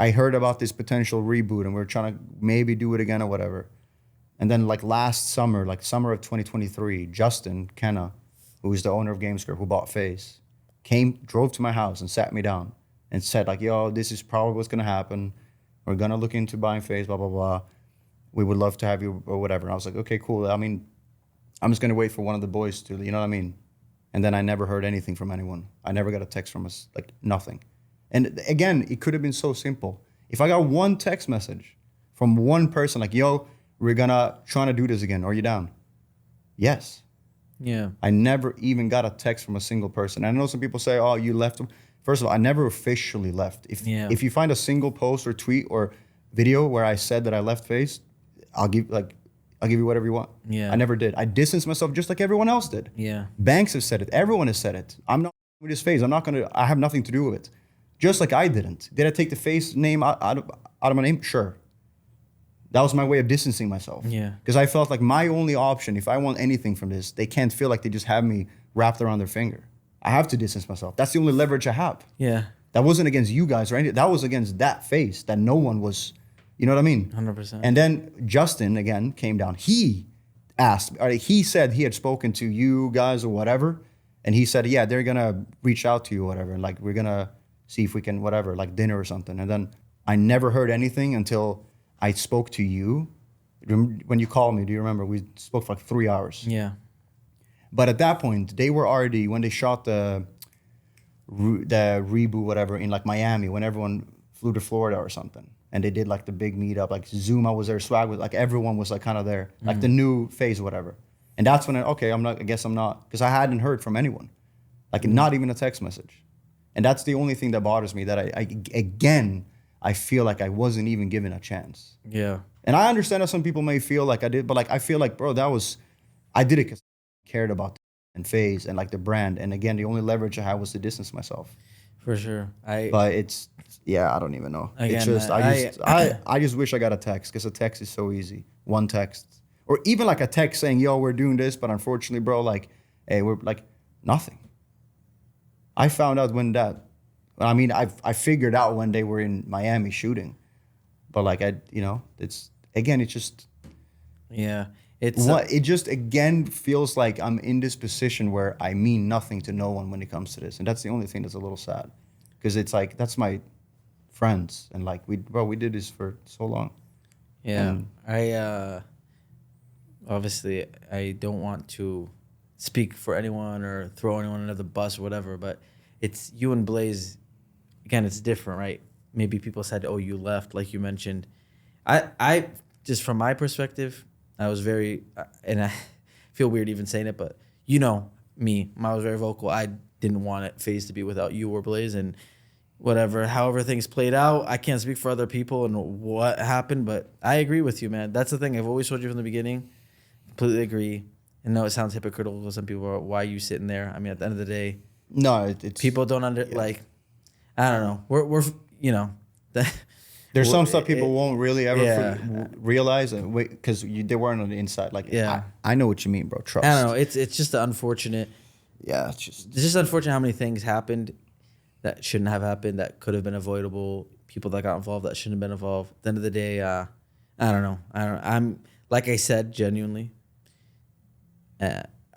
I heard about this potential reboot and we're trying to maybe do it again or whatever. And then like last summer, like summer of 2023, Justin Kenna, who is the owner of GameScript, who bought FaZe, drove to my house and sat me down and said like, yo, this is probably what's gonna happen. We're gonna look into buying FaZe, blah, blah, blah. We would love to have you or whatever. And I was like, okay, cool. I mean, I'm just gonna wait for one of the boys to, you know what I mean? And then I never heard anything from anyone. I never got a text from us, like nothing. And again, it could have been so simple. If I got one text message from one person like, yo, we're trying to do this again, are you down? Yes. Yeah. I never even got a text from a single person. I know some people say, oh, you left them. First of all, I never officially left. If you find a single post or tweet or video where I said that I left FaZe, I'll give you whatever you want. Yeah. I never did. I distanced myself just like everyone else did. Yeah. Banks have said it. Everyone has said it. I'm not with this FaZe. I have nothing to do with it. Just like I didn't. Did I take the FaZe name out of my name? Sure. That was my way of distancing myself. Yeah. Because I felt like my only option, if I want anything from this, they can't feel like they just have me wrapped around their finger. I have to distance myself. That's the only leverage I have. Yeah. That wasn't against you guys or anything. That was against that FaZe that no one was, you know what I mean? 100%. And then Justin, again, came down. He said he had spoken to you guys or whatever. And he said, yeah, they're going to reach out to you or whatever. Like, we're going to see if we can, whatever, like dinner or something. And then I never heard anything until I spoke to you. When you called me, do you remember? We spoke for like 3 hours. Yeah. But at that point, they were already, when they shot the reboot, whatever, in like Miami, when everyone flew to Florida or something. And they did like the big meetup, like Zuma was there, Swag was, like everyone was like kind of there, like the new FaZe or whatever. And that's when, I guess I'm not, because I hadn't heard from anyone. Like not even a text message. And that's the only thing that bothers me, that I feel like I wasn't even given a chance. Yeah. And I understand that some people may feel like I did, but like I feel like, bro, I did it because I cared about and FaZe and like the brand. And again, the only leverage I had was to distance myself. For sure. But it's, I don't even know. Again, it's just, I just wish I got a text, because a text is so easy. One text. Or even like a text saying, yo, we're doing this, but unfortunately, bro, like, hey, we're like, nothing. I found out I figured out when they were in Miami shooting. But like, it's just. Yeah. It just, again, feels like I'm in this position where I mean nothing to no one when it comes to this. And that's the only thing that's a little sad. Because it's like, that's my friends. And like, we did this for so long. Yeah. Obviously, I don't want to speak for anyone or throw anyone under the bus or whatever, but it's you and Blaze. Again, it's different, right? Maybe people said, oh, you left, like you mentioned. I just from my perspective, I was very, and I feel weird even saying it, but you know me, I was very vocal. I didn't want FaZe to be without you or Blaze, and however things played out, I can't speak for other people and what happened, but I agree with you, man. That's the thing. I've always told you from the beginning. Completely agree. And no, it sounds hypocritical to some people. Why are you sitting there? I mean, at the end of the day, no, it's people don't like. I don't know. We're There's some stuff people won't really ever realize, because they weren't on the inside. Like, I know what you mean, bro. Trust. I don't know. It's just unfortunate. Yeah, it's just unfortunate how many things happened that shouldn't have happened, that could have been avoidable. People that got involved that shouldn't have been involved. At the end of the day, I don't know. I'm like I said, genuinely.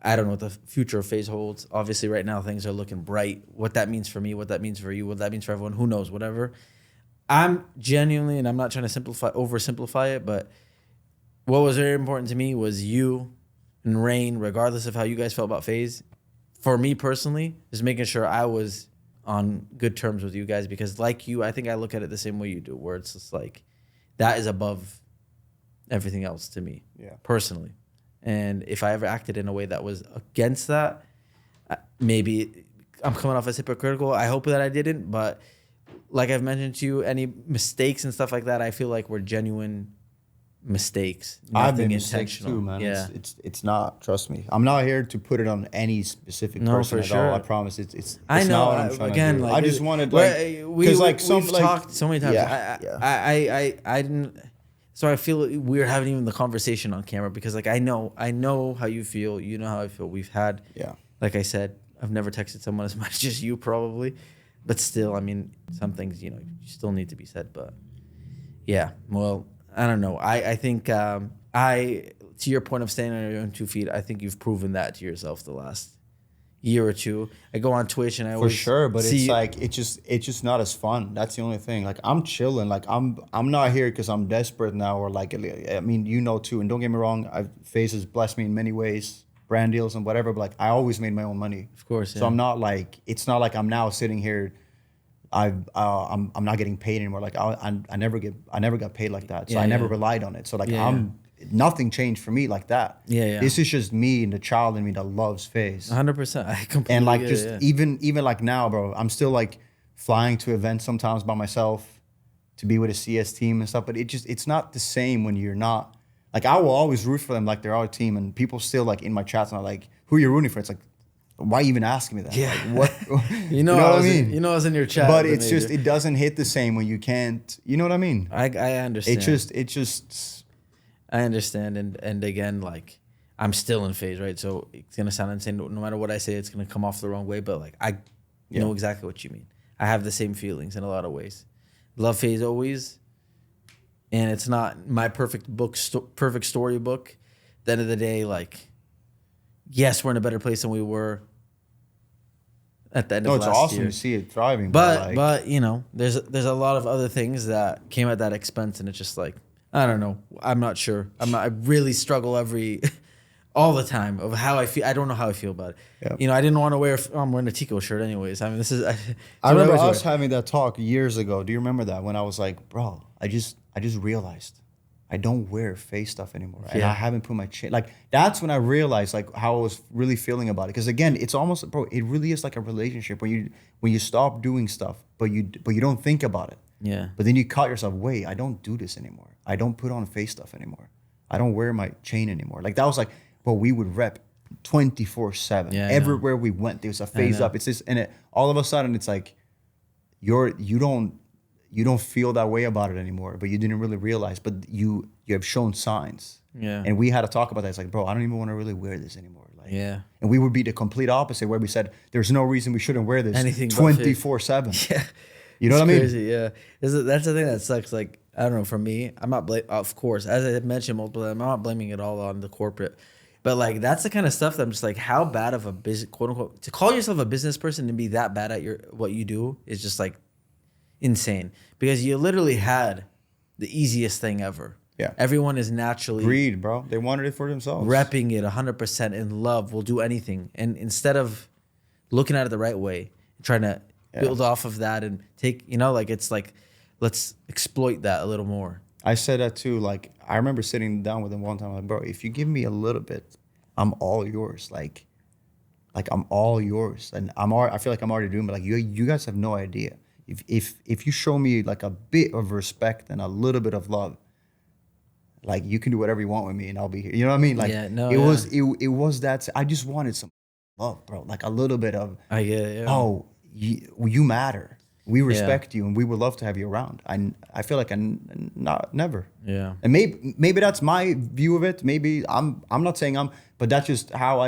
I don't know what the future of FaZe holds. Obviously, right now things are looking bright. What that means for me, what that means for you, what that means for everyone, who knows? Whatever. I'm genuinely, and I'm not trying to oversimplify it, but what was very important to me was you and Rain, regardless of how you guys felt about FaZe. For me personally, is making sure I was on good terms with you guys, because like you, I think I look at it the same way you do, where it's just like that is above everything else to me, personally. And if I ever acted in a way that was against that, maybe I'm coming off as hypocritical. I hope that I didn't, but like I've mentioned to you, any mistakes and stuff like that, I feel like were genuine mistakes. I've been intentional too, man. Yeah. It's not. Trust me. I'm not here to put it on any specific person at all. I promise. It's I know. Not what I'm trying to do. Like, I just wanted because we've talked so many times. I didn't. So I feel we're having even the conversation on camera, because like I know how you feel. You know how I feel. We've had, like I said, I've never texted someone as much as you probably. But still, I mean, some things, you still need to be said. But yeah, well, I don't know. I think to your point of standing on your own 2 feet, I think you've proven that to yourself the last year or two. I go on Twitch and I For always sure, but see it's like it's just not as fun. That's the only thing. Like I'm chilling. Like I'm not here because I'm desperate now or like I mean too. And don't get me wrong, FaZe has blessed me in many ways, brand deals and whatever. But like I always made my own money. Of course, yeah. So I'm not like it's not like I'm now sitting here. I'm not getting paid anymore. Like I never got paid like that. So I never relied on it. So like nothing changed for me like that. Yeah. This is just me and the child in me that loves FaZe. 100%. I completely And like get just it, yeah. even like now, bro, I'm still like flying to events sometimes by myself to be with a CS team and stuff. But it's not the same when you're not. Like I will always root for them like they're our team, and people still like in my chats and are like, "Who are you rooting for?" It's like, why even asking me that? Yeah. Like, what? You know what I mean? I was in your chat. But it's just it doesn't hit the same when you can't. You know what I mean? I understand. It just. I understand, and again, like I'm still in FaZe, right? So it's gonna sound insane. No matter what I say, it's gonna come off the wrong way. But like I know exactly what you mean. I have the same feelings in a lot of ways. Love FaZe always, and it's not my perfect book, perfect storybook. At the end of the day, like yes, we're in a better place than we were at the end of last year. No, it's awesome to see it thriving. But there's a lot of other things that came at that expense, and it's just like. I don't know. I'm not sure. I really struggle all the time of how I feel. I don't know how I feel about it. Yep. I didn't want to wear. I'm wearing a Teeqo shirt anyways. I mean, this is. I remember us having that talk years ago. Do you remember that when I was like, bro, I just realized I don't wear FaZe stuff anymore, and I haven't put my chain. Like that's when I realized like how I was really feeling about it. Because again, it's almost bro. It really is like a relationship when you stop doing stuff, but you don't think about it. Yeah. But then you caught yourself. Wait, I don't do this anymore. I don't put on FaZe stuff anymore. I don't wear my chain anymore. Like that was like, but we would rep 24/7. Yeah, everywhere we went, there was a FaZe up. It's just, and all of a sudden, it's like you don't feel that way about it anymore. But you didn't really realize. But you have shown signs. Yeah. And we had to talk about that. It's like, bro, I don't even want to really wear this anymore. Like, yeah. And we would be the complete opposite, where we said there's no reason we shouldn't wear this 24/7. Yeah. You know what I mean? Crazy, yeah. That's the thing that sucks. Like, I don't know, for me, I'm not of course, as I mentioned multiple times, I'm not blaming it all on the corporate. But like that's the kind of stuff that I'm just like, how bad of a business, quote unquote, to call yourself a business person and be that bad at what you do is just like insane. Because you literally had the easiest thing ever. Yeah. Everyone is naturally greed, bro. They wanted it for themselves. Repping it 100% in love, will do anything. And instead of looking at it the right way, trying to build off of that and take, like it's like, let's exploit that a little more. I said that too. Like, I remember sitting down with him one time, like, bro, if you give me a little bit, I'm all yours. Like I'm all yours. And I feel like I'm already doing it. Like you guys have no idea. If you show me like a bit of respect and a little bit of love, like you can do whatever you want with me and I'll be here. You know what I mean? Like it was that. I just wanted some love, bro. Like a little bit of. I get it. Yeah. Oh, you matter. We respect you and we would love to have you around. I feel like never. Yeah. And maybe that's my view of it. Maybe I'm not saying but that's just how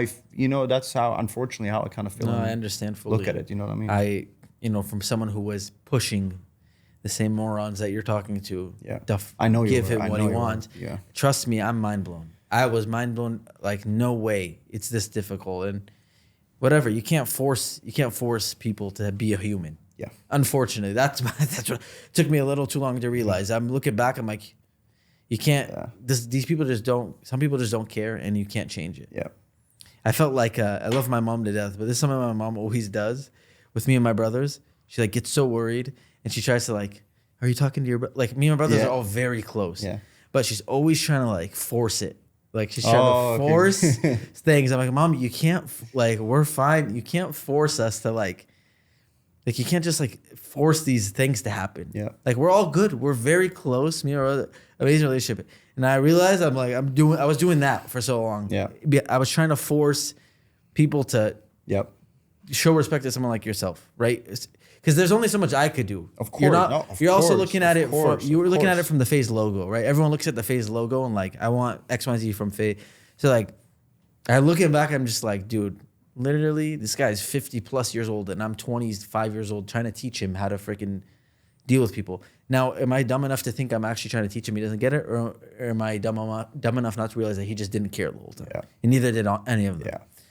that's how unfortunately how I kind of feel. No, I understand fully. Look at it. You know what I mean? From someone who was pushing the same morons that you're talking to. Yeah. I know you give him what he wants. Yeah. Trust me, I'm mind blown. I was mind blown. Like, no way it's this difficult. And whatever, you can't force people to be a human. Yeah. Unfortunately, that's what took me a little too long to realize. I'm looking back, I'm like, you can't. Yeah. These people just don't. Some people just don't care, and you can't change it. Yeah. I felt like I love my mom to death, but this is something my mom always does with me and my brothers. She like gets so worried, and she tries to like, are you talking to your like? Me and my brothers are all very close. Yeah. But she's always trying to like force it. Like she's trying to force things. I'm like, Mom, you can't. Like, we're fine. You can't force us to like you can't just like force these things to happen. Yeah. Like, we're all good. We're very close. Me and our other amazing relationship. And I realized I was doing that for so long. Yeah. I was trying to force people to show respect to someone like yourself, right? Because there's only so much I could do. Of course. You're also looking at it looking at it from the FaZe logo, right? Everyone looks at the FaZe logo and like, I want XYZ from FaZe. So like, I looking back, I'm just like, dude, Literally, this guy is 50 plus years old, and I'm 25 years old trying to teach him how to freaking deal with people. Now, am I dumb enough to think I'm actually trying to teach him he doesn't get it? Or am I dumb enough not to realize that he just didn't care the whole time? Yeah. And neither did any of them. Yeah.